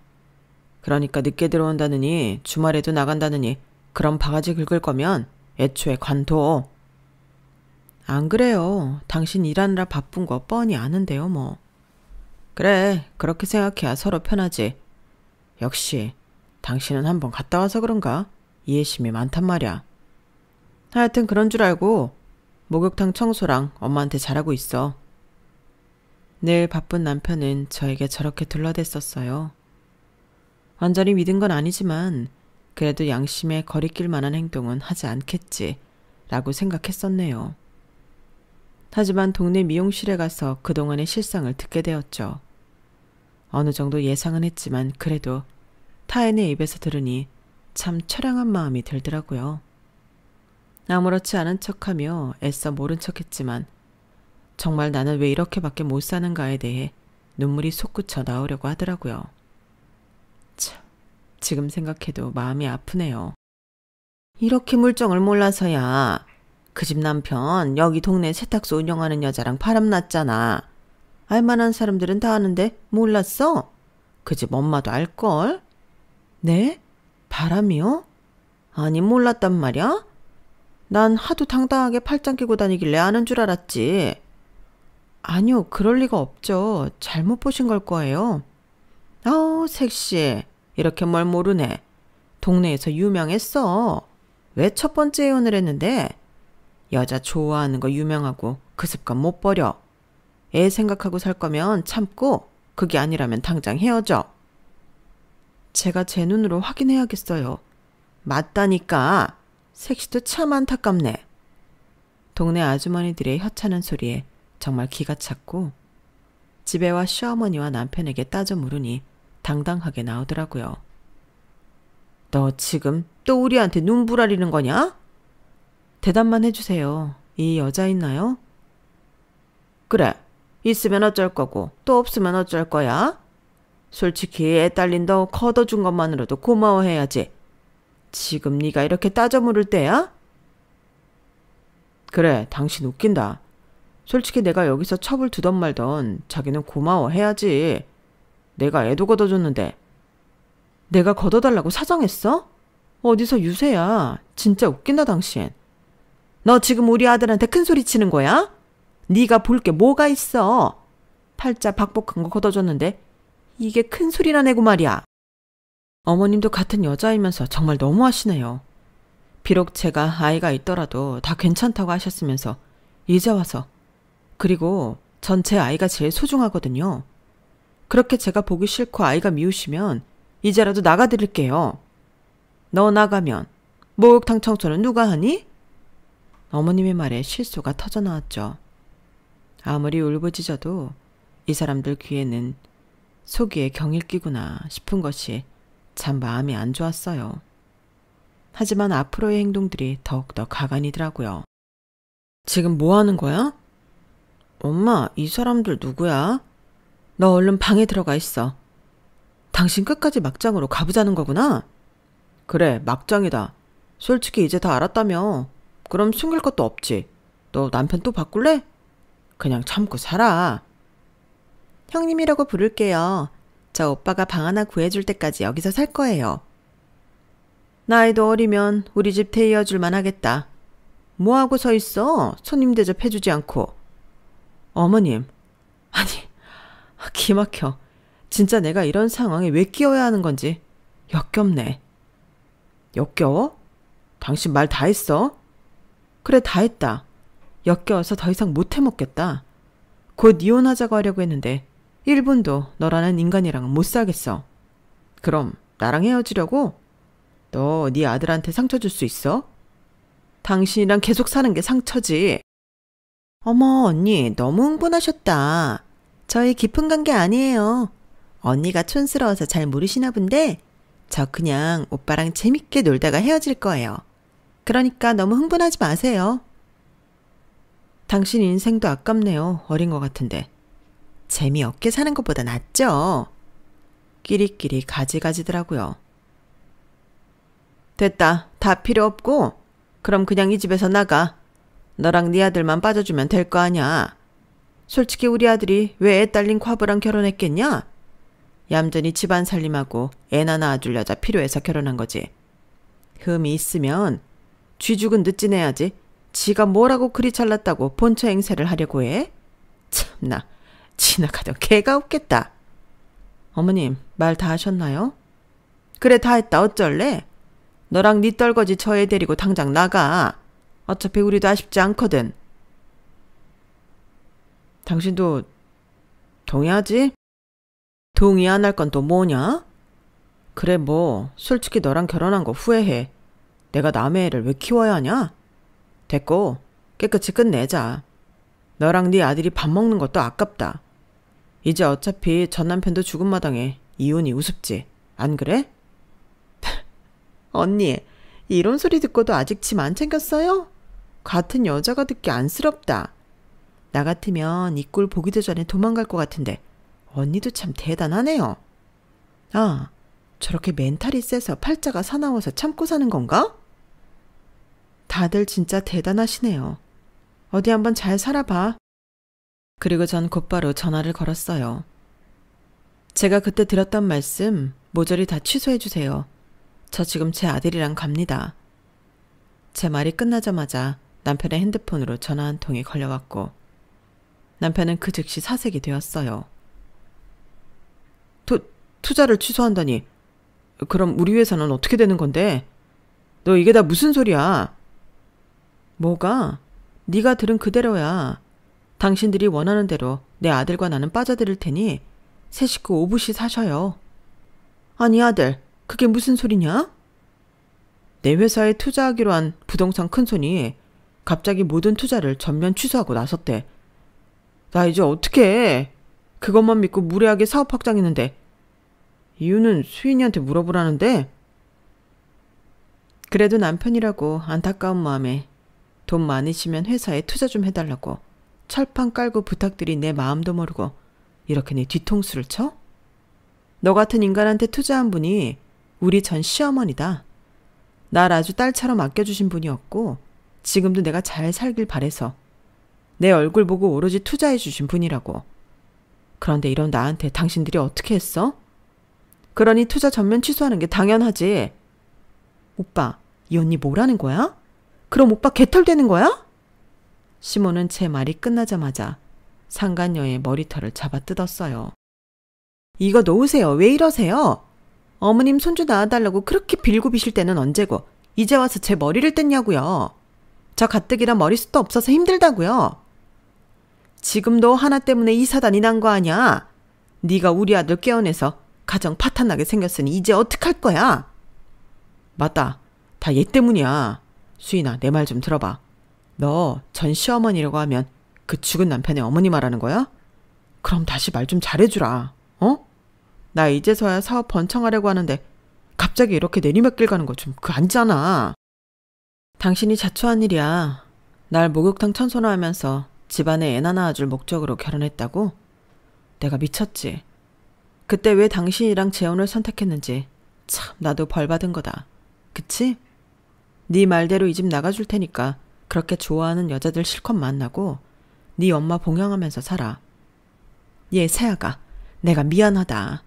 그러니까 늦게 들어온다느니 주말에도 나간다느니 그런 바가지 긁을 거면 애초에 관둬. 안 그래요. 당신 일하느라 바쁜 거 뻔히 아는데요 뭐. 그래, 그렇게 생각해야 서로 편하지. 역시 당신은 한번 갔다 와서 그런가? 이해심이 많단 말이야. 하여튼 그런 줄 알고 목욕탕 청소랑 엄마한테 잘하고 있어. 늘 바쁜 남편은 저에게 저렇게 둘러댔었어요. 완전히 믿은 건 아니지만 그래도 양심에 거리낄 만한 행동은 하지 않겠지 라고 생각했었네요. 하지만 동네 미용실에 가서 그동안의 실상을 듣게 되었죠. 어느 정도 예상은 했지만 그래도 타인의 입에서 들으니 참 처량한 마음이 들더라고요. 아무렇지 않은 척하며 애써 모른 척했지만 정말 나는 왜 이렇게밖에 못 사는가에 대해 눈물이 솟구쳐 나오려고 하더라고요. 참, 지금 생각해도 마음이 아프네요. 이렇게 물정을 몰라서야. 그 집 남편 여기 동네 세탁소 운영하는 여자랑 바람났잖아. 알만한 사람들은 다 아는데 몰랐어? 그 집 엄마도 알걸? 네? 바람이요? 아니 몰랐단 말이야? 난 하도 당당하게 팔짱 끼고 다니길래 아는 줄 알았지. 아니요, 그럴 리가 없죠. 잘못 보신 걸 거예요. 아우, 섹시해. 이렇게 뭘 모르네. 동네에서 유명했어. 왜 첫 번째 예언을 했는데? 여자 좋아하는 거 유명하고 그 습관 못 버려. 애 생각하고 살 거면 참고 그게 아니라면 당장 헤어져. 제가 제 눈으로 확인해야겠어요. 맞다니까. 섹시도 참 안타깝네. 동네 아주머니들의 혀차는 소리에 정말 기가 찼고 집에 와 시어머니와 남편에게 따져 물으니 당당하게 나오더라고요. 너 지금 또 우리한테 눈부라리는 거냐? 대답만 해주세요. 이 여자 있나요? 그래, 있으면 어쩔 거고 또 없으면 어쩔 거야? 솔직히 애 딸린 너 걷어준 것만으로도 고마워해야지. 지금 네가 이렇게 따져 물을 때야? 그래, 당신 웃긴다. 솔직히 내가 여기서 첩을 두던 말던 자기는 고마워해야지. 내가 애도 걷어줬는데. 내가 걷어달라고 사정했어? 어디서 유세야. 진짜 웃긴다 당신. 너 지금 우리 아들한테 큰 소리 치는 거야? 네가 볼 게 뭐가 있어. 팔자 박복한 거 걷어줬는데 이게 큰 소리나 내고 말이야. 어머님도 같은 여자이면서 정말 너무하시네요. 비록 제가 아이가 있더라도 다 괜찮다고 하셨으면서 이제 와서. 그리고 전 제 아이가 제일 소중하거든요. 그렇게 제가 보기 싫고 아이가 미우시면 이제라도 나가드릴게요. 너 나가면 목욕탕 청소는 누가 하니? 어머님의 말에 실소가 터져나왔죠. 아무리 울부짖어도 이 사람들 귀에는 속이에 경일 끼구나 싶은 것이 참 마음이 안 좋았어요. 하지만 앞으로의 행동들이 더욱더 가관이더라고요. 지금 뭐 하는 거야? 엄마, 이 사람들 누구야? 너 얼른 방에 들어가 있어. 당신 끝까지 막장으로 가보자는 거구나? 그래, 막장이다. 솔직히 이제 다 알았다며. 그럼 숨길 것도 없지. 너 남편 또 바꿀래? 그냥 참고 살아. 형님이라고 부를게요. 저 오빠가 방 하나 구해줄 때까지 여기서 살 거예요. 나이도 어리면 우리 집 대이어줄만 하겠다. 뭐하고 서 있어? 손님 대접해주지 않고. 어머님. 아니, 기막혀. 진짜 내가 이런 상황에 왜 끼어야 하는 건지 역겹네. 역겨워? 당신 말 다 했어? 그래, 다 했다. 역겨워서 더 이상 못 해먹겠다. 곧 이혼하자고 하려고 했는데 1분도 너라는 인간이랑은 못 살겠어. 그럼 나랑 헤어지려고? 너 네 아들한테 상처 줄 수 있어? 당신이랑 계속 사는 게 상처지. 어머, 언니, 너무 흥분하셨다. 저희 깊은 관계 아니에요. 언니가 촌스러워서 잘 모르시나 본데, 저 그냥 오빠랑 재밌게 놀다가 헤어질 거예요. 그러니까 너무 흥분하지 마세요. 당신 인생도 아깝네요. 어린 것 같은데. 재미없게 사는 것보다 낫죠. 끼리끼리 가지가지더라고요. 됐다. 다 필요 없고 그럼 그냥 이 집에서 나가. 너랑 네 아들만 빠져주면 될 거 아냐. 솔직히 우리 아들이 왜 애 딸린 과부랑 결혼했겠냐? 얌전히 집안 살림하고 애나 낳아줄 여자 필요해서 결혼한 거지. 흠이 있으면 쥐 죽은 늦지 내야지. 지가 뭐라고 그리 잘났다고 본처 행세를 하려고 해? 참나, 지나가던 개가 없겠다. 어머님, 말 다 하셨나요? 그래, 다 했다. 어쩔래? 너랑 네 떨거지 저 애 데리고 당장 나가. 어차피 우리도 아쉽지 않거든. 당신도 동의하지? 동의 안 할 건 또 뭐냐? 그래, 뭐 솔직히 너랑 결혼한 거 후회해. 내가 남의 애를 왜 키워야 하냐? 됐고 깨끗이 끝내자. 너랑 네 아들이 밥 먹는 것도 아깝다. 이제 어차피 전 남편도 죽은 마당에 이혼이 우습지. 안 그래? 언니, 이런 소리 듣고도 아직 짐 안 챙겼어요? 같은 여자가 듣기 안쓰럽다. 나 같으면 이 꼴 보기도 전에 도망갈 것 같은데 언니도 참 대단하네요. 아, 저렇게 멘탈이 세서 팔자가 사나워서 참고 사는 건가? 다들 진짜 대단하시네요. 어디 한번 잘 살아봐. 그리고 전 곧바로 전화를 걸었어요. 제가 그때 드렸던 말씀 모조리 다 취소해 주세요. 저 지금 제 아들이랑 갑니다. 제 말이 끝나자마자 남편의 핸드폰으로 전화 한 통이 걸려왔고 남편은 그 즉시 사색이 되었어요. 투자를 취소한다니. 그럼 우리 회사는 어떻게 되는 건데? 너 이게 다 무슨 소리야? 뭐가? 네가 들은 그대로야. 당신들이 원하는 대로 내 아들과 나는 빠져들일 테니 새 식구 오붓이 사셔요. 아니 아들, 그게 무슨 소리냐? 내 회사에 투자하기로 한 부동산 큰손이 갑자기 모든 투자를 전면 취소하고 나섰대. 나 이제 어떡해. 그것만 믿고 무례하게 사업 확장했는데 이유는 수인이한테 물어보라는데. 그래도 남편이라고 안타까운 마음에 돈 많으시면 회사에 투자 좀 해달라고 철판 깔고 부탁드린 내 마음도 모르고 이렇게 내 뒤통수를 쳐? 너 같은 인간한테 투자한 분이 우리 전 시어머니다. 날 아주 딸처럼 아껴주신 분이었고 지금도 내가 잘 살길 바래서 내 얼굴 보고 오로지 투자해 주신 분이라고. 그런데 이런 나한테 당신들이 어떻게 했어? 그러니 투자 전면 취소하는 게 당연하지. 오빠, 이 언니 뭐라는 거야? 그럼 오빠 개털되는 거야? 시모는 제 말이 끝나자마자 상간녀의 머리털을 잡아 뜯었어요. 이거 놓으세요. 왜 이러세요? 어머님 손주 낳아달라고 그렇게 빌고 비실 때는 언제고 이제 와서 제 머리를 뜯냐고요. 저 가뜩이나 머리숱도 없어서 힘들다고요. 지금도 하나 때문에 이 사단이 난 거 아니야. 네가 우리 아들 깨어내서 가정 파탄나게 생겼으니 이제 어떡할 거야? 맞다. 다 얘 때문이야. 수인아, 내 말 좀 들어봐. 너 전 시어머니라고 하면 그 죽은 남편의 어머니 말하는 거야? 그럼 다시 말 좀 잘해주라. 어? 나 이제서야 사업 번창하려고 하는데 갑자기 이렇게 내리막길 가는 거 좀 그 아니잖아. 당신이 자초한 일이야. 날 목욕탕 천선호 하면서 집안에 애나 낳아줄 목적으로 결혼했다고? 내가 미쳤지. 그때 왜 당신이랑 재혼을 선택했는지 참 나도 벌 받은 거다. 그치? 네 말대로 이 집 나가줄 테니까 그렇게 좋아하는 여자들 실컷 만나고 네 엄마 봉양하면서 살아. 얘 새아가, 내가 미안하다.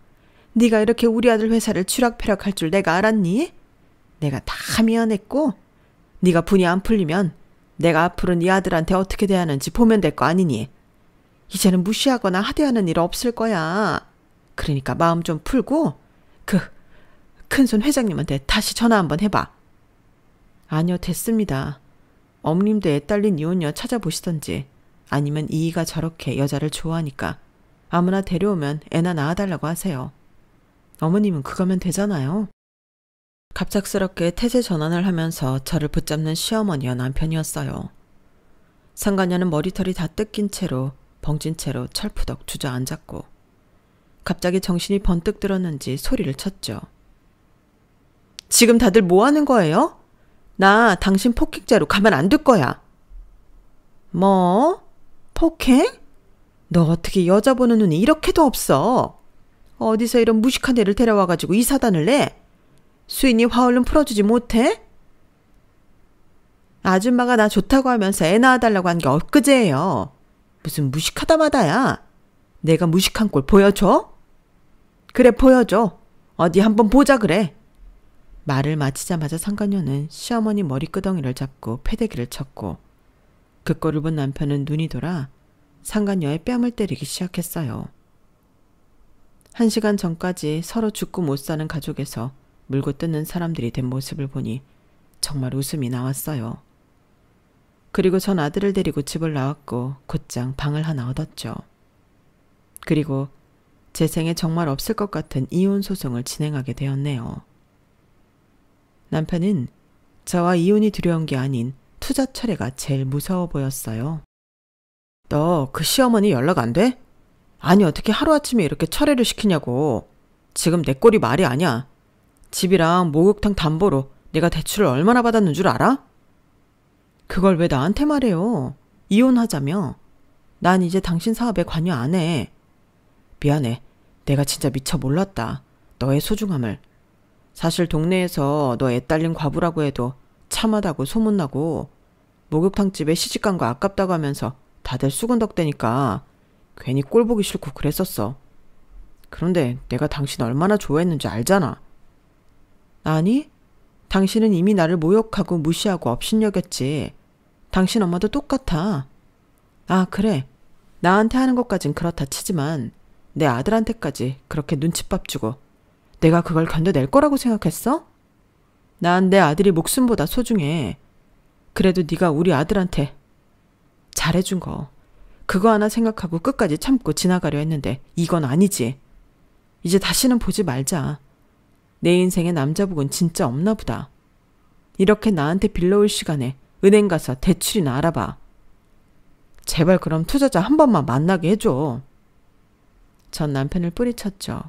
네가 이렇게 우리 아들 회사를 추락패락할 줄 내가 알았니? 내가 다 미안했고 네가 분이 안 풀리면 내가 앞으로 네 아들한테 어떻게 대하는지 보면 될 거 아니니? 이제는 무시하거나 하대하는 일 없을 거야. 그러니까 마음 좀 풀고 그 큰손 회장님한테 다시 전화 한번 해봐. 아니요, 됐습니다. 어머님도 애 딸린 이혼녀 찾아보시던지 아니면 이이가 저렇게 여자를 좋아하니까 아무나 데려오면 애나 낳아달라고 하세요. 어머님은 그거면 되잖아요. 갑작스럽게 태세 전환을 하면서 저를 붙잡는 시어머니와 남편이었어요. 상간녀는 머리털이 다 뜯긴 채로 벙찐 채로 철푸덕 주저앉았고 갑자기 정신이 번뜩 들었는지 소리를 쳤죠. 지금 다들 뭐 하는 거예요? 나 당신 폭행죄로 가만 안 둘 거야. 뭐? 폭행? 너 어떻게 여자 보는 눈이 이렇게도 없어? 어디서 이런 무식한 애를 데려와가지고 이 사단을 내? 수인이 화 얼른 풀어주지 못해? 아줌마가 나 좋다고 하면서 애 낳아달라고 한 게 엊그제예요. 무슨 무식하다마다야. 내가 무식한 꼴 보여줘? 그래 보여줘. 어디 한번 보자 그래. 말을 마치자마자 상간녀는 시어머니 머리끄덩이를 잡고 패대기를 쳤고 그 꼴을 본 남편은 눈이 돌아 상간녀의 뺨을 때리기 시작했어요. 1시간 전까지 서로 죽고 못 사는 가족에서 물고 뜯는 사람들이 된 모습을 보니 정말 웃음이 나왔어요. 그리고 전 아들을 데리고 집을 나왔고 곧장 방을 하나 얻었죠. 그리고 제 생에 정말 없을 것 같은 이혼 소송을 진행하게 되었네요. 남편은 저와 이혼이 두려운 게 아닌 투자 철회가 제일 무서워 보였어요. 너 그 시어머니 연락 안 돼? 아니 어떻게 하루아침에 이렇게 철회를 시키냐고. 지금 내 꼴이 말이 아니야. 집이랑 목욕탕 담보로 내가 대출을 얼마나 받았는 줄 알아? 그걸 왜 나한테 말해요? 이혼하자며. 난 이제 당신 사업에 관여 안 해. 미안해. 내가 진짜 미처 몰랐다. 너의 소중함을. 사실 동네에서 너 애 딸린 과부라고 해도 참하다고 소문나고 목욕탕집에 시집간 거 아깝다고 하면서 다들 수근덕대니까 괜히 꼴 보기 싫고 그랬었어. 그런데 내가 당신 얼마나 좋아했는지 알잖아. 아니? 당신은 이미 나를 모욕하고 무시하고 업신여겼지. 당신 엄마도 똑같아. 아 그래. 나한테 하는 것까진 그렇다 치지만 내 아들한테까지 그렇게 눈칫밥 주고 내가 그걸 견뎌낼 거라고 생각했어? 난 내 아들이 목숨보다 소중해. 그래도 네가 우리 아들한테 잘해준 거 그거 하나 생각하고 끝까지 참고 지나가려 했는데 이건 아니지. 이제 다시는 보지 말자. 내 인생에 남자복은 진짜 없나 보다. 이렇게 나한테 빌려올 시간에 은행 가서 대출이나 알아봐. 제발 그럼 투자자 한 번만 만나게 해줘. 전 남편을 뿌리쳤죠.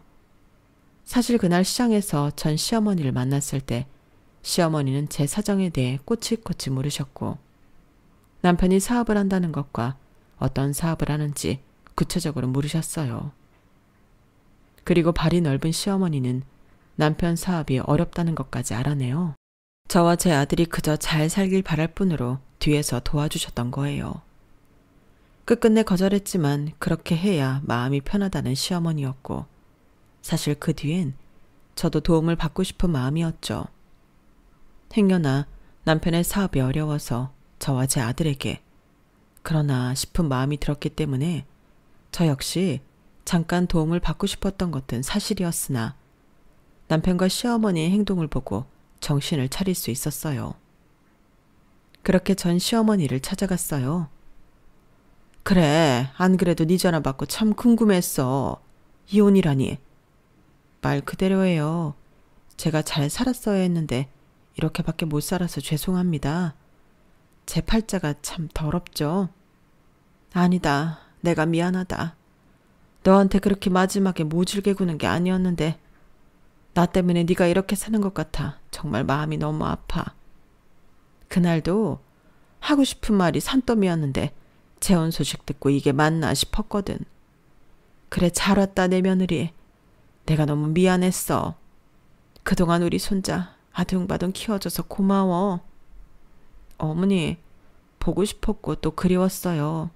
사실 그날 시장에서 전 시어머니를 만났을 때 시어머니는 제 사정에 대해 꼬치꼬치 물으셨고 남편이 사업을 한다는 것과 어떤 사업을 하는지 구체적으로 물으셨어요. 그리고 발이 넓은 시어머니는 남편 사업이 어렵다는 것까지 알아내요. 저와 제 아들이 그저 잘 살길 바랄 뿐으로 뒤에서 도와주셨던 거예요. 끝끝내 거절했지만 그렇게 해야 마음이 편하다는 시어머니였고 사실 그 뒤엔 저도 도움을 받고 싶은 마음이었죠. 행여나 남편의 사업이 어려워서 저와 제 아들에게 그러나 싶은 마음이 들었기 때문에 저 역시 잠깐 도움을 받고 싶었던 것은 사실이었으나 남편과 시어머니의 행동을 보고 정신을 차릴 수 있었어요. 그렇게 전 시어머니를 찾아갔어요. 그래, 안 그래도 네 전화 받고 참 궁금했어. 이혼이라니. 말 그대로예요. 제가 잘 살았어야 했는데 이렇게밖에 못 살아서 죄송합니다. 제 팔자가 참 더럽죠. 아니다. 내가 미안하다. 너한테 그렇게 마지막에 모질게 구는 게 아니었는데 나 때문에 네가 이렇게 사는 것 같아. 정말 마음이 너무 아파. 그날도 하고 싶은 말이 산더미였는데 재혼 소식 듣고 이게 맞나 싶었거든. 그래 잘 왔다 내 며느리. 내가 너무 미안했어. 그동안 우리 손자 아둥바둥 키워줘서 고마워. 어머니 보고 싶었고 또 그리웠어요.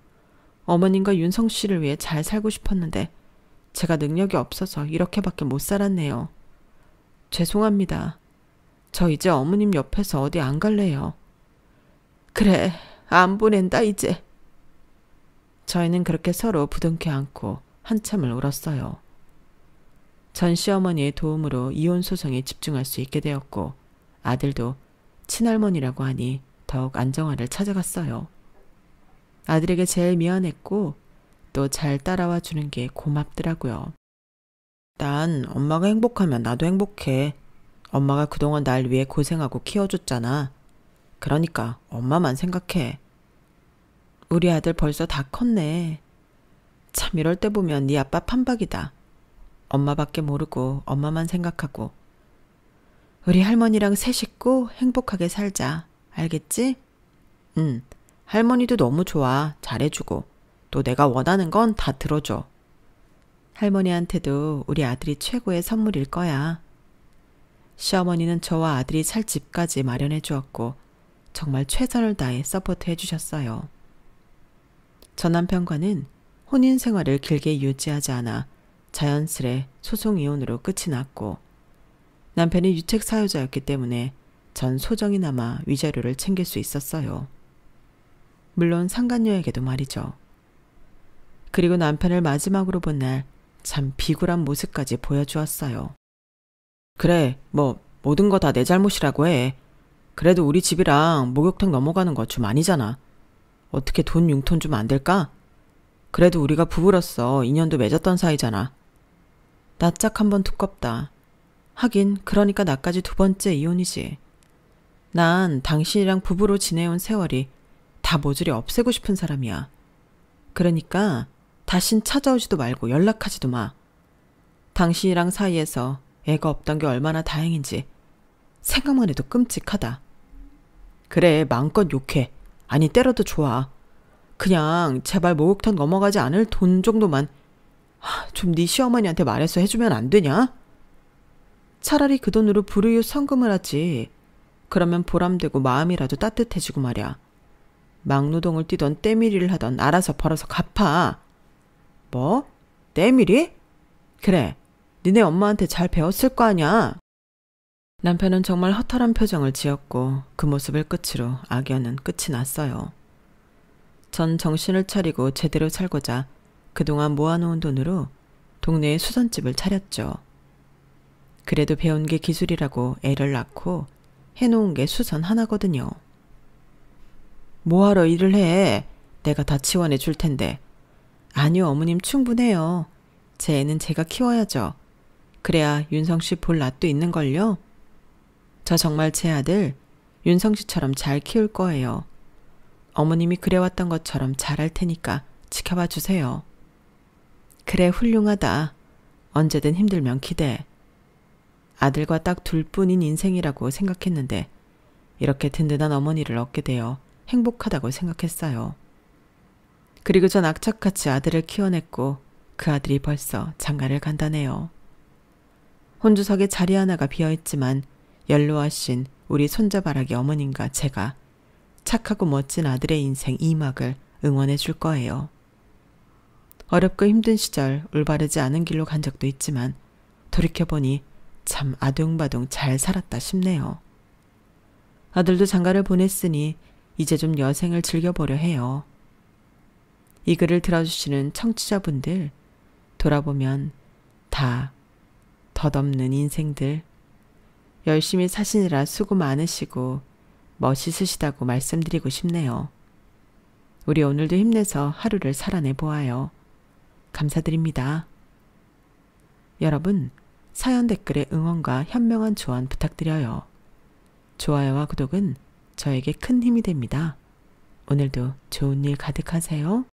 어머님과 윤성 씨를 위해 잘 살고 싶었는데 제가 능력이 없어서 이렇게밖에 못 살았네요. 죄송합니다. 저 이제 어머님 옆에서 어디 안 갈래요. 그래, 안 보낸다 이제. 저희는 그렇게 서로 부둥켜 안고 한참을 울었어요. 전 시어머니의 도움으로 이혼 소송에 집중할 수 있게 되었고 아들도 친할머니라고 하니 더욱 안정화를 찾아갔어요. 아들에게 제일 미안했고 또 잘 따라와 주는 게 고맙더라고요. 난 엄마가 행복하면 나도 행복해. 엄마가 그동안 날 위해 고생하고 키워줬잖아. 그러니까 엄마만 생각해. 우리 아들 벌써 다 컸네. 참 이럴 때 보면 네 아빠 판박이다. 엄마밖에 모르고 엄마만 생각하고. 우리 할머니랑 새 식구 행복하게 살자. 알겠지? 응. 할머니도 너무 좋아. 잘해주고. 또 내가 원하는 건 다 들어줘. 할머니한테도 우리 아들이 최고의 선물일 거야. 시어머니는 저와 아들이 살 집까지 마련해 주었고 정말 최선을 다해 서포트해 주셨어요. 전 남편과는 혼인 생활을 길게 유지하지 않아 자연스레 소송 이혼으로 끝이 났고 남편이 유책 사유자였기 때문에 전 소정이 남아 위자료를 챙길 수 있었어요. 물론 상간녀에게도 말이죠. 그리고 남편을 마지막으로 본 날 참 비굴한 모습까지 보여주었어요. 그래, 모든 거 다 내 잘못이라고 해. 그래도 우리 집이랑 목욕탕 넘어가는 거 좀 아니잖아. 어떻게 돈 융통 좀 안 될까? 그래도 우리가 부부로서 인연도 맺었던 사이잖아. 낯짝 한번 두껍다. 하긴 그러니까 나까지 2번째 이혼이지. 난 당신이랑 부부로 지내온 세월이 다 모조리 없애고 싶은 사람이야. 그러니까 다신 찾아오지도 말고 연락하지도 마. 당신이랑 사이에서 애가 없던 게 얼마나 다행인지 생각만 해도 끔찍하다. 그래, 마음껏 욕해. 아니 때려도 좋아. 그냥 제발 목욕탕 넘어가지 않을 돈 정도만 좀 네 시어머니한테 말해서 해주면 안 되냐? 차라리 그 돈으로 불우이웃 성금을 하지. 그러면 보람되고 마음이라도 따뜻해지고 말이야. 막노동을 뛰던 때밀이를 하던 알아서 벌어서 갚아. 뭐? 때밀이? 그래, 니네 엄마한테 잘 배웠을 거 아냐? 남편은 정말 허탈한 표정을 지었고 그 모습을 끝으로 악연은 끝이 났어요. 전 정신을 차리고 제대로 살고자 그동안 모아놓은 돈으로 동네에 수선집을 차렸죠. 그래도 배운 게 기술이라고 애를 낳고 해놓은 게 수선 하나거든요. 뭐하러 일을 해? 내가 다 지원해 줄 텐데. 아니요, 어머님 충분해요. 제 애는 제가 키워야죠. 그래야 윤성씨 볼 낯도 있는걸요? 저 정말 제 아들 윤성씨처럼 잘 키울 거예요. 어머님이 그래왔던 것처럼 잘할 테니까 지켜봐 주세요. 그래, 훌륭하다. 언제든 힘들면 기대. 아들과 딱 둘뿐인 인생이라고 생각했는데 이렇게 든든한 어머니를 얻게 되어 행복하다고 생각했어요. 그리고 전 악착같이 아들을 키워냈고 그 아들이 벌써 장가를 간다네요. 혼주석에 자리 하나가 비어있지만 연로하신 우리 손자바라기 어머님과 제가 착하고 멋진 아들의 인생 2막을 응원해 줄 거예요. 어렵고 힘든 시절 올바르지 않은 길로 간 적도 있지만 돌이켜보니 참 아둥바둥 잘 살았다 싶네요. 아들도 장가를 보냈으니 이제 좀 여생을 즐겨보려 해요. 이 글을 들어주시는 청취자분들, 돌아보면 다 덧없는 인생들, 열심히 사시느라 수고 많으시고 멋있으시다고 말씀드리고 싶네요. 우리 오늘도 힘내서 하루를 살아내 보아요. 감사드립니다. 여러분, 사연 댓글에 응원과 현명한 조언 부탁드려요. 좋아요와 구독은 저에게 큰 힘이 됩니다. 오늘도 좋은 일 가득하세요.